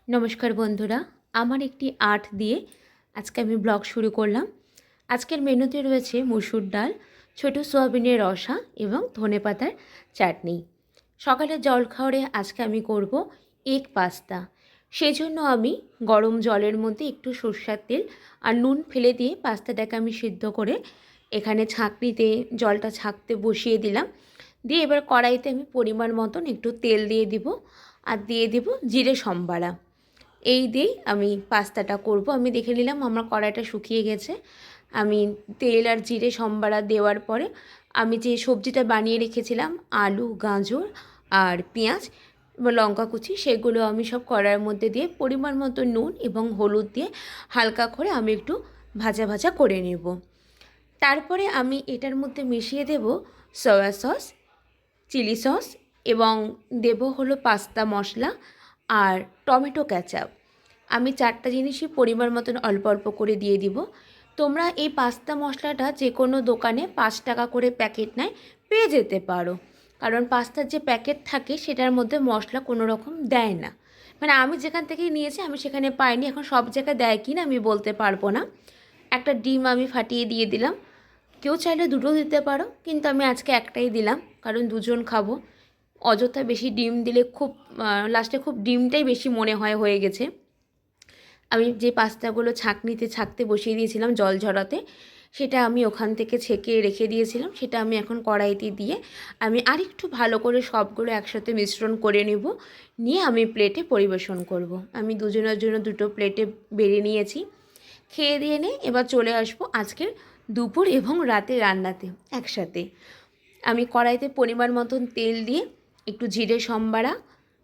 নমস্কার বন্ধুরা, আমার একটি আর্ট দিয়ে আজকে আমি ব্লগ শুরু করলাম। আজকের মেনুতে রয়েছে মসুর ডাল, ছোট সোয়াবিনের রসা এবং ধনেপাতার চাটনি। সকালের জলখাবারে আজকে আমি করব এগ পাস্তা। সেজন্য আমি গরম জলের মধ্যে একটু সরষের তেল আর নুন ফেলে দিয়ে পাস্তাটাকে আমি সিদ্ধ করে এখানে ছাঁকনিতে জলটা ছাঁকতে বসিয়ে দিলাম। দিয়ে এবার কড়াইতে আমি পরিমাণ মতন একটু তেল দিয়ে দিব আর দিয়ে দিব জিরে সম্বারা। এই দিয়েই আমি পাস্তাটা করব। আমি দেখে নিলাম আমার কড়াইটা শুকিয়ে গেছে। আমি তেল আর জিরে সম্বারা দেওয়ার পরে আমি যে সবজিটা বানিয়ে রেখেছিলাম আলু, গাজর আর পেঁয়াজ এবং লঙ্কা কুচি, সেগুলো আমি সব কড়াইয়ের মধ্যে দিয়ে পরিমাণ মতো নুন এবং হলুদ দিয়ে হালকা করে আমি একটু ভাজা ভাজা করে নেব। তারপরে আমি এটার মধ্যে মিশিয়ে দেব সয়া সস, চিলি সস এবং দেব হলো পাস্তা মশলা আর টমেটো কেচাপ। আমি 4টা জিনিসই পরিমাণ মতন অল্প অল্প করে দিয়ে দিব। তোমরা এই পাস্তা মশলাটা যে কোনো দোকানে 5 টাকা করে প্যাকেট নেয়, পেয়ে যেতে পারো। কারণ পাস্তার যে প্যাকেট থাকে সেটার মধ্যে মশলা কোনো রকম দেয় না। মানে আমি যেখান থেকে নিয়েছি আমি সেখানে পাইনি, এখন সব জায়গায় দেয় কি না আমি বলতে পারবো না। একটা ডিম আমি ফাটিয়ে দিয়ে দিলাম। কেউ চাইলে দুটো দিতে পারো, কিন্তু আমি আজকে একটাই দিলাম কারণ দুজন খাবো। অযথা বেশি ডিম দিলে খুব লাস্টে খুব ডিমটাই বেশি মনে হয়ে গেছে। আমি যে পাস্তাগুলো ছাঁকনিতে ছাঁকতে বসিয়ে দিয়েছিলাম জল ঝরাতে, সেটা আমি ওখান থেকে ছেঁকে রেখে দিয়েছিলাম। সেটা আমি এখন কড়াইতে দিয়ে আমি আরেকটু ভালো করে সবগুলো একসাথে মিশ্রণ করে নেব। নিয়ে আমি প্লেটে পরিবেশন করব। আমি দুজনের জন্য দুটো প্লেটে বেড়ে নিয়েছি। খেয়ে দিয়ে নিয়ে এবার চলে আসবো আজকের দুপুর এবং রাতে রান্নাতে একসাথে। আমি কড়াইতে পরিমাণ মতন তেল দিয়ে একটু জিরে সম্বারা,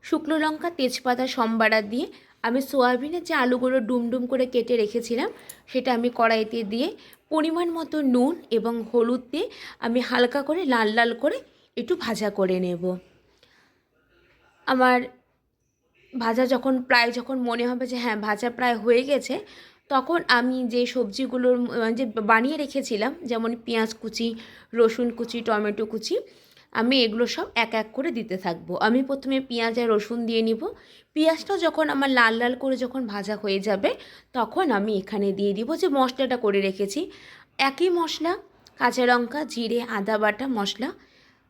শুকনো লঙ্কা, তেজপাতা সম্বারা দিয়ে আমি সোয়াবিনের যে আলুগুলো ডুম করে কেটে রেখেছিলাম সেটা আমি কড়াইতে দিয়ে পরিমাণ মতো নুন এবং হলুদ দিয়ে আমি হালকা করে লাল লাল করে একটু ভাজা করে নেব। আমার ভাজা যখন মনে হবে যে হ্যাঁ ভাজা প্রায় হয়ে গেছে, তখন আমি যে সবজিগুলোর যে বানিয়ে রেখেছিলাম, যেমন পেঁয়াজ কুচি, রসুন কুচি, টমেটো কুচি, আমি এগুলো সব এক এক করে দিতে থাকবো। আমি প্রথমে পেঁয়াজ আর রসুন দিয়ে নিব। পেঁয়াজটা যখন আমার লাল লাল করে যখন ভাজা হয়ে যাবে, তখন আমি এখানে দিয়ে দিব যে মশলাটা করে রেখেছি। একই মশলা, কাঁচা লঙ্কা, জিরে, আদা বাটা মশলা,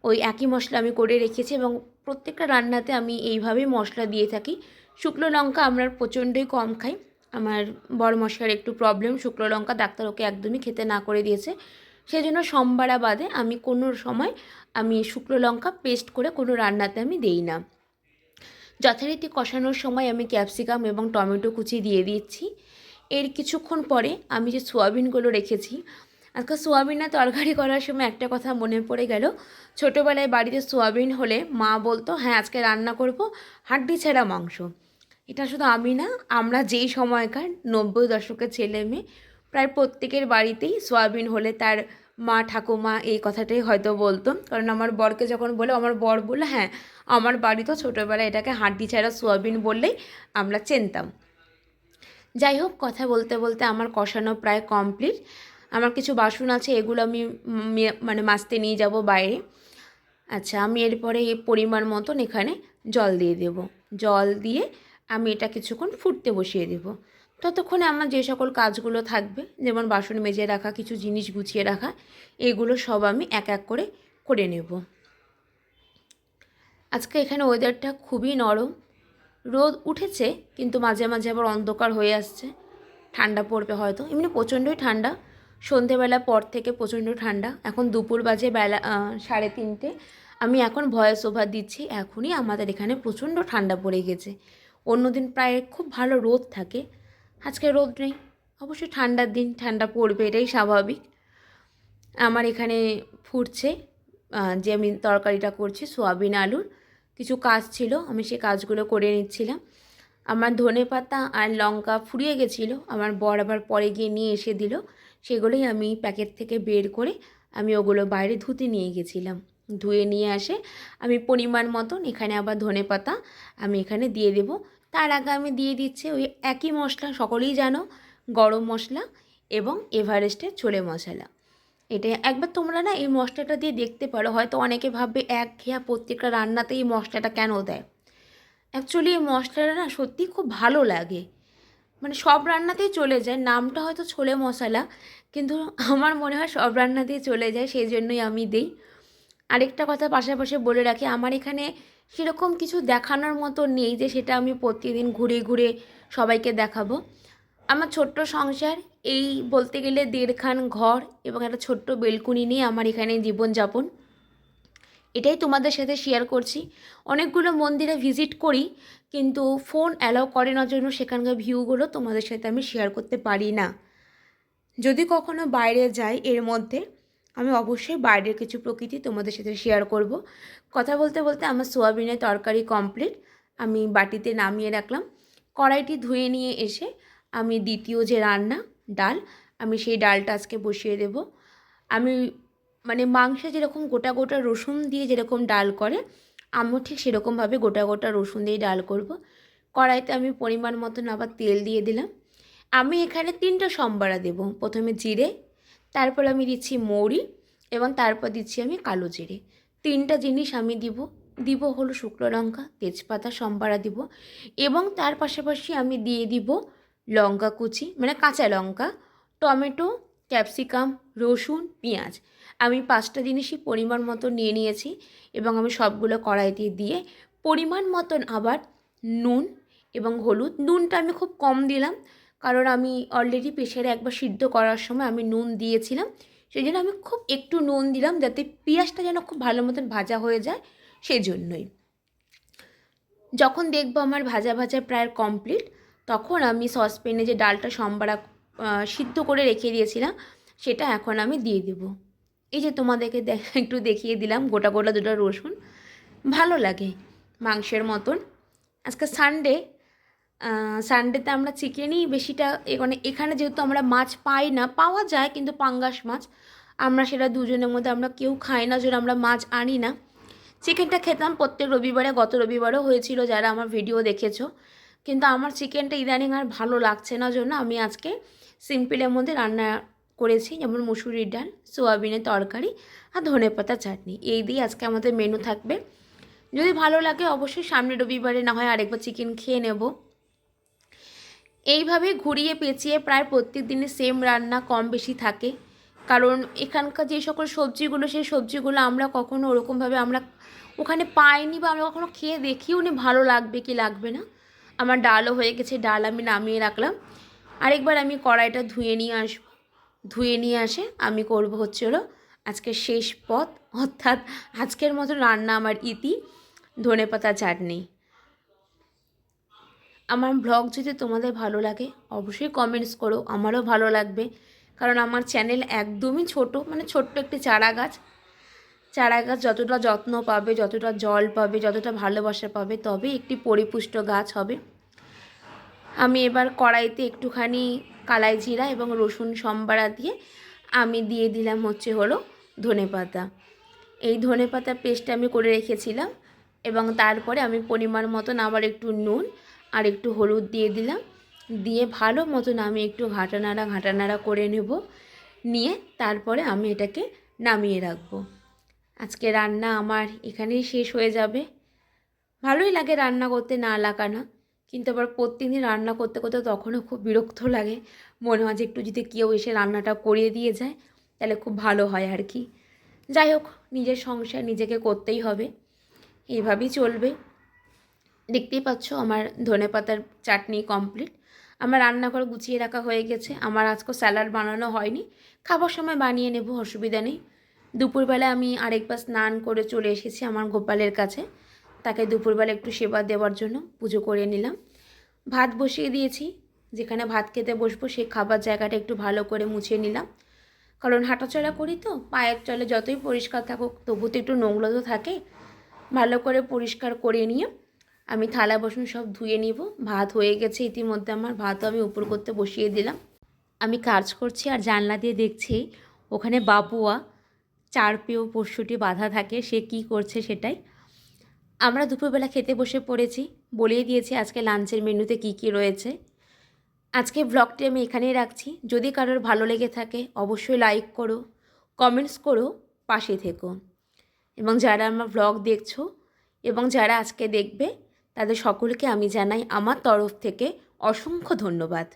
ওই একই মশলা আমি করে রেখেছি এবং প্রত্যেকটা রান্নাতে আমি এইভাবেই মশলা দিয়ে থাকি। শুকনো লঙ্কা আমরা প্রচণ্ডই কম খাই। আমার বড় মশলার একটু প্রবলেম, শুকনো লঙ্কা ডাক্তার ওকে একদমই খেতে না করে দিয়েছে। সেই জন্য সোমবারা বাদে আমি কোনো সময় আমি শুকনো লঙ্কা পেস্ট করে কোনো রান্নাতে আমি দেই না। যথারীতি কষানোর সময় আমি ক্যাপসিকাম এবং টমেটো কুচি দিয়ে দিচ্ছি। এর কিছুক্ষণ পরে আমি যে সোয়াবিনগুলো রেখেছি, আজকে সোয়াবিনের তরকারি করার সময় একটা কথা মনে পড়ে গেল। ছোটোবেলায় বাড়িতে সোয়াবিন হলে মা বলতো হ্যাঁ আজকে রান্না করব হাড্ডি ছেঁড়া মাংস। এটা শুধু আমি না, আমরা যেই সময়কার 90 দশকের ছেলে মেয়ে প্রায় প্রত্যেকের বাড়িতেই সোয়াবিন হলে তার মা ঠাকুমা এই কথাটাই হয়তো বলতো। কারণ আমার বরকে যখন বলে, আমার বর বললো হ্যাঁ আমার বাড়িতেও ছোটোবেলায় এটাকে হাড্ডি ছাড়া সোয়াবিন বললেই আমরা চিনতাম। যাই হোক, কথা বলতে বলতে আমার কষানো প্রায় কমপ্লিট। আমার কিছু বাসন আছে, এগুলো আমি মানে মাজতে নিয়ে যাব বাইরে। আচ্ছা, আমি এরপরে এই পরিমাণ মতন এখানে জল দিয়ে দেব। জল দিয়ে আমি এটা কিছুক্ষণ ফুটতে বসিয়ে দেব। ততক্ষণে আমার যে সকল কাজগুলো থাকবে, যেমন বাসন মেজে রাখা, কিছু জিনিস গুছিয়ে রাখা, এগুলো সব আমি এক এক করে করে নেব। আজকে এখানে ওয়েদারটা খুবই নরম, রোদ উঠেছে কিন্তু মাঝে মাঝে আবার অন্ধকার হয়ে আসছে। ঠান্ডা পড়বে হয়তো, এমনি প্রচণ্ডই ঠান্ডা। সন্ধেবেলা পর থেকে প্রচণ্ড ঠান্ডা। এখন দুপুর বাজে বেলা 3:30। আমি এখন ভয়েস ওভার দিচ্ছি, এখনই আমাদের এখানে প্রচণ্ড ঠান্ডা পড়ে গেছে। অন্যদিন প্রায় খুব ভালো রোদ থাকে, আজকে রোদ নেই। অবশ্যই ঠান্ডার দিন, ঠান্ডা পড়বে, এটাই স্বাভাবিক। আমার এখানে ফুটছে, যে আমি তরকারিটা করছি সোয়াবিন আলুর, কিছু কাজ ছিল আমি সেই কাজগুলো করে নিচ্ছিলাম। আমার ধনেপাতা আর লঙ্কা ফুরিয়ে গেছিলো, আমার বর আবার পরে গিয়ে নিয়ে এসে দিল। সেগুলোই আমি প্যাকেট থেকে বের করে আমি ওগুলো বাইরে ধুতে নিয়ে গেছিলাম। ধুয়ে নিয়ে আসে আমি পরিমাণ মতন এখানে আবার ধনেপাতা আমি এখানে দিয়ে দেব। তার আগে আমি দিয়ে দিচ্ছি ওই একই মশলা, সকলেই জানো, গরম মশলা এবং এভারেস্টের ছোলে মশলা। এটা একবার তোমরা না এই মশলাটা দিয়ে দেখতে পারো, হয়তো অনেকে ভাববে একঘেয়া প্রত্যেকটা রান্নাতে এই মশলাটা কেন দেয়। অ্যাকচুয়ালি এই মশলাটা না সত্যিই খুব ভালো লাগে, মানে সব রান্নাতেই চলে যায়। নামটা হয়তো ছোলে মশলা, কিন্তু আমার মনে হয় সব রান্নাতেই চলে যায়, সেই জন্যই আমি দিই। আরেকটা কথা পাশাপাশি বলে রাখি, আমার এখানে সেরকম কিছু দেখানোর মতো নেই যে সেটা আমি প্রতিদিন ঘুরে ঘুরে সবাইকে দেখাবো। আমার ছোট্ট সংসার, এই বলতে গেলে 1.5 ঘর এবং একটা ছোট্ট বেলকুনি নিয়ে আমার এখানে জীবনযাপন, এটাই তোমাদের সাথে শেয়ার করছি। অনেকগুলো মন্দিরে ভিজিট করি, কিন্তু ফোন অ্যালাউ করে না জন্য সেখানকার ভিউগুলো তোমাদের সাথে আমি শেয়ার করতে পারি না। যদি কখনো বাইরে যাই এর মধ্যে, আমি অবশ্যই বাইরের কিছু প্রকৃতি তোমাদের সাথে শেয়ার করব। কথা বলতে বলতে আমার সোয়াবিনের তরকারি কমপ্লিট, আমি বাটিতে নামিয়ে রাখলাম। কড়াইটি ধুয়ে নিয়ে এসে আমি দ্বিতীয় যে রান্না, ডাল, আমি সেই ডালটা আজকে বসিয়ে দেব। আমি মানে মাংসে যেরকম গোটা গোটা রসুন দিয়ে যেরকম ডাল করে, আমিও ঠিক সেরকমভাবে গোটা গোটা রসুন দিয়ে ডাল করব। কড়াইতে আমি পরিমাণ মতন আবার তেল দিয়ে দিলাম। আমি এখানে 3টা সম্বারা দেব। প্রথমে জিরে, তারপর আমি দিচ্ছি মৌরি এবং তারপর দিচ্ছি আমি কালো জিরে। 3টা জিনিস আমি দিব হলো শুকনো লঙ্কা, তেজপাতা সম্বারা দিব এবং তার পাশাপাশি আমি দিয়ে দিব লঙ্কা কুচি, মানে কাঁচা লঙ্কা, টমেটো, ক্যাপসিকাম, রসুন, পেঁয়াজ। আমি 5টা জিনিসই পরিমাণ মতো নিয়ে নিয়েছি এবং আমি সবগুলো কড়াইতে দিয়ে পরিমাণ মতন আবার নুন এবং হলুদ। নুনটা আমি খুব কম দিলাম, কারণ আমি অলরেডি প্রেশারে একবার সিদ্ধ করার সময় আমি নুন দিয়েছিলাম, সেই জন্য আমি খুব একটু নুন দিলাম যাতে পেঁয়াজটা যেন খুব ভালো মতন ভাজা হয়ে যায়, সেই জন্যই। যখন দেখবো আমার ভাজা ভাজা প্রায় কমপ্লিট, তখন আমি সসপ্যানে যে ডালটা সম্বারা সিদ্ধ করে রেখে দিয়েছিলাম সেটা এখন আমি দিয়ে দেবো। এই যে তোমাদেরকে একটু দেখিয়ে দিলাম গোটা গোটা দুটো রসুন, ভালো লাগে মাংসের মতন। আজকে সানডে, সানডেতে আমরা চিকেনই বেশিটা, মানে এখানে যেহেতু আমরা মাছ পাই না, পাওয়া যায় কিন্তু পাঙ্গাস মাছ, আমরা সেটা দুজনের মধ্যে আমরা কেউ খাই না, জন্য আমরা মাছ আনি না। চিকেনটা খেতাম প্রত্যেক রবিবারে, গত রবিবারও হয়েছিল যারা আমার ভিডিও দেখেছো, কিন্তু আমার চিকেনটা ইদানিং আর ভালো লাগছে না, জন্য আমি আজকে সিম্পলের মধ্যে রান্না করেছি, যেমন মুসুরির ডাল, সোয়াবিনের তরকারি আর ধনেপাতা চাটনি। এই দিয়ে আজকে আমাদের মেনু থাকবে। যদি ভালো লাগে অবশ্যই সামনের রবিবারে না হয় আরেকবার চিকেন খেয়ে নেব। এইভাবে ঘুরিয়ে পেঁচিয়ে প্রায় প্রত্যেক দিনে সেম রান্না কম বেশি থাকে, কারণ এখানকার যে সকল সবজিগুলো, সেই সবজিগুলো আমরা কখনো ওরকমভাবে আমরা ওখানে পাইনি বা আমরা কখনো খেয়ে দেখিও নি ভালো লাগবে কি লাগবে না। আমার ডালও হয়ে গেছে, ডাল আমি নামিয়ে রাখলাম। আরেকবার আমি কড়াইটা ধুয়ে নিয়ে আসবো, ধুয়ে নিয়ে আসে আমি করব হচ্ছে হলো আজকের শেষ পথ, অর্থাৎ আজকের মতো রান্না আমার ইতি, ধনেপাতা চাটনি। আমার ব্লগ যদি তোমাদের ভালো লাগে অবশ্যই কমেন্টস করো, আমারও ভালো লাগবে, কারণ আমার চ্যানেল একদমই ছোট, মানে ছোট্ট একটি চারা গাছ। চারা গাছ যতটা যত্ন পাবে, যতটা জল পাবে, যতটা ভালোবাসা পাবে, তবে একটি পরিপুষ্ট গাছ হবে। আমি এবার কড়াইতে একটুখানি কালাই জিরা এবং রসুন সম্বারা দিয়ে আমি দিয়ে দিলাম হচ্ছে হলো ধনেপাতা। এই ধনেপাতা পেস্ট আমি করে রেখেছিলাম এবং তারপরে আমি পরিমাণ মতন আবার একটু নুন আর একটু হলুদ দিয়ে দিলাম, দিয়ে ভালো মতন আমি একটু ঘাটানাড়া করে নেব, নিয়ে তারপরে আমি এটাকে নামিয়ে রাখবো। আজকে রান্না আমার এখানেই শেষ হয়ে যাবে। ভালোই লাগে রান্না করতে, না লাগা না, কিন্তু আবার প্রতিদিন রান্না করতে করতে তখনও খুব বিরক্ত লাগে, মনে হয় যে একটু যদি কেউ এসে রান্নাটা করিয়ে দিয়ে যায় তাহলে খুব ভালো হয় আর কি। যাই হোক, নিজের সংসার নিজেকে করতেই হবে, এইভাবেই চলবে। দেখতেই পাচ্ছ আমার ধনেপাতার চাটনি কমপ্লিট, আমার রান্নাঘর গুছিয়ে রাখা হয়ে গেছে। আমার আজকে স্যালাড বানানো হয়নি, খাবার সময় বানিয়ে নেব, অসুবিধা নেই। দুপুরবেলা আমি আরেকবার স্নান করে চলে এসেছি আমার গোপালের কাছে, তাকে দুপুরবেলা একটু সেবা দেওয়ার জন্য পুজো করে নিলাম। ভাত বসিয়ে দিয়েছি, যেখানে ভাত খেতে বসবো সেই খাবার জায়গাটা একটু ভালো করে মুছে নিলাম, কারণ হাঁটাচলা করি তো পায়ের তলে যতই পরিষ্কার থাকুক তবু তো একটু নোংরা তো থাকে। ভালো করে পরিষ্কার করে নিয়ে আমি থালা বাসন সব ধুয়ে নিব। ভাত হয়ে গেছে ইতিমধ্যে, আমার ভাতও আমি উপর করতে বসিয়ে দিলাম। আমি কাজ করছি আর জানলা দিয়ে দেখছি ওখানে বাবুয়া চারপেও পশুটি বাঁধা থাকে, সে কি করছে সেটাই। আমরা দুপুরবেলা খেতে বসে পড়েছি, বলেই দিয়েছি আজকে লাঞ্চের মেনুতে কি কি রয়েছে। আজকে ব্লগটি আমি এখানেই রাখছি। যদি কারোর ভালো লেগে থাকে অবশ্যই লাইক করো, কমেন্টস করো, পাশে থেকো। এবং যারা আমার ব্লগ দেখছো এবং যারা আজকে দেখবে তাদের সকলকে আমি জানাই আমার তরফ থেকে অসংখ্য ধন্যবাদ।